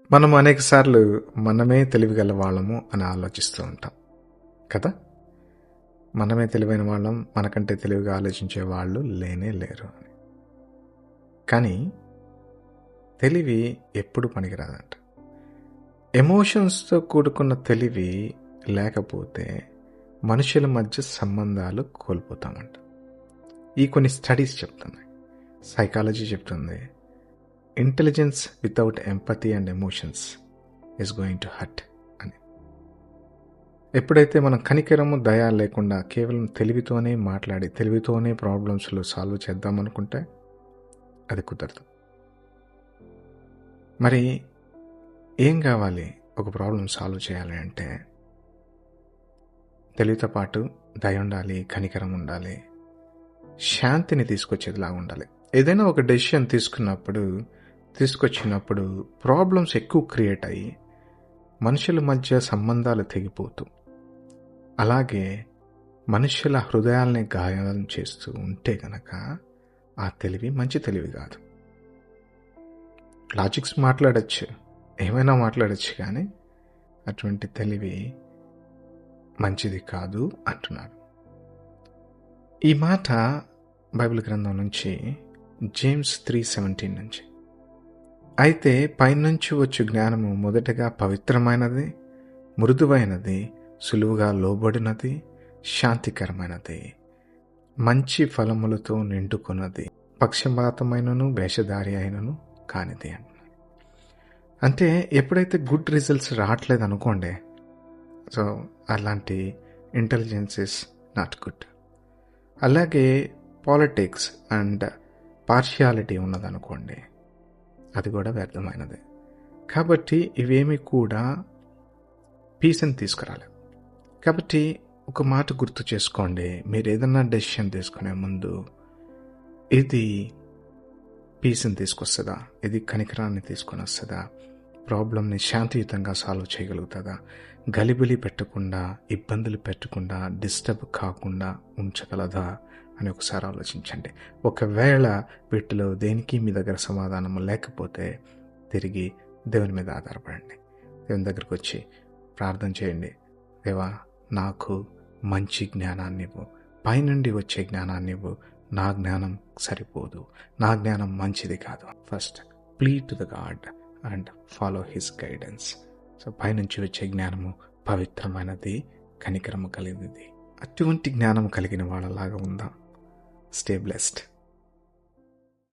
మనం అనేక సార్లు మనమే తెలివిగల వాళ్ళము అని ఆలోచిస్తూ ఉంటాం కదా. మనమే తెలివైన వాళ్ళం, మనకంటే తెలివిగా ఆలోచించే వాళ్ళు లేనే లేరు అని. కానీ తెలివి ఎప్పుడు పనికిరాదంట. ఎమోషన్స్తో కూడుకున్న తెలివి లేకపోతే మనుషుల మధ్య సంబంధాలు కోల్పోతామంట. ఈ కొన్ని స్టడీస్ చెప్తున్నాయి. సైకాలజీ చెప్తుంది, intelligence without empathy and emotions is going to hurt అని. ఎప్పుడైతే మనం కనికరము, దయ లేకుండా కేవలం తెలివితోనే మాట్లాడి తెలివితోనే ప్రాబ్లమ్స్లో సాల్వ్ చేద్దామనుకుంటే అది కుదరదు. మరి ఏం కావాలి ఒక ప్రాబ్లం సాల్వ్ చేయాలి అంటే? తెలివితో పాటు దయ ఉండాలి, కనికరం ఉండాలి, శాంతిని తీసుకొచ్చేదిలాగా ఉండాలి. ఏదైనా ఒక డెసిషన్ తీసుకొచ్చినప్పుడు ప్రాబ్లమ్స్ ఎక్కువ క్రియేట్ అయ్యి మనుషుల మధ్య సంబంధాలు తెగిపోతూ, అలాగే మనుషుల హృదయాల్ని గాయం చేస్తూ ఉంటే కనుక ఆ తెలివి మంచి తెలివి కాదు. లాజిక్స్ మాట్లాడచ్చు, ఏమైనా మాట్లాడచ్చు, కానీ అటువంటి తెలివి మంచిది కాదు అంటున్నాడు. ఈ మాట బైబిల్ గ్రంథం నుంచి, జేమ్స్ 3:17 నుంచి. అయితే పైనుంచి వచ్చు జ్ఞానము మొదటగా పవిత్రమైనది, మృదువైనది, సులువుగా లోబడినది, శాంతికరమైనది, మంచి ఫలములతో నిండుకున్నది, పక్షపాతమైనను వేషధారి అయినను కానిది అంటున్నారు. అంటే ఎప్పుడైతే గుడ్ రిజల్ట్స్ రావట్లేదు అనుకోండి, సో అలాంటి ఇంటెలిజెన్స్ ఇస్ నాట్ గుడ్. అలాగే పాలిటిక్స్ అండ్ పార్షియాలిటీ ఉన్నదనుకోండి, అది కూడా వ్యర్థమైనది. కాబట్టి ఇవేమి కూడా పీస్ని తీసుకురాలేదు. కాబట్టి ఒక మాట గుర్తు చేసుకోండి, మీరు ఏదన్నా డెసిషన్ తీసుకునే ముందు ఇది పీస్ని తీసుకొస్తుందా, ఇది కనికరాన్ని తీసుకొని వస్తుందా, ప్రాబ్లమ్ని శాంతియుతంగా సాల్వ్ చేయగలుగుతుందా, గలిబిలి పెట్టకుండా, ఇబ్బందులు పెట్టకుండా, డిస్టర్బ్ కాకుండా ఉంచగలదా అని ఒకసారి ఆలోచించండి. ఒకవేళ వీటిలో దేనికి మీ దగ్గర సమాధానం లేకపోతే తిరిగి దేవుని మీద ఆధారపడండి. దేవుని దగ్గరికి వచ్చి ప్రార్థన చేయండి, దేవా నాకు మంచి జ్ఞానాన్ని ఇవ్వు, పైనుండి వచ్చే జ్ఞానాన్ని ఇవ్వు. నా జ్ఞానం సరిపోదు, నా జ్ఞానం మంచిది కాదు. First plead to the God and follow his guidance. So పైనుంచి వచ్చే జ్ఞానము పవిత్రమైనది, కనికరము కలిగినది. అటువంటి జ్ఞానం కలిగిన వాళ్ళలాగా ఉందాం. Stay blessed.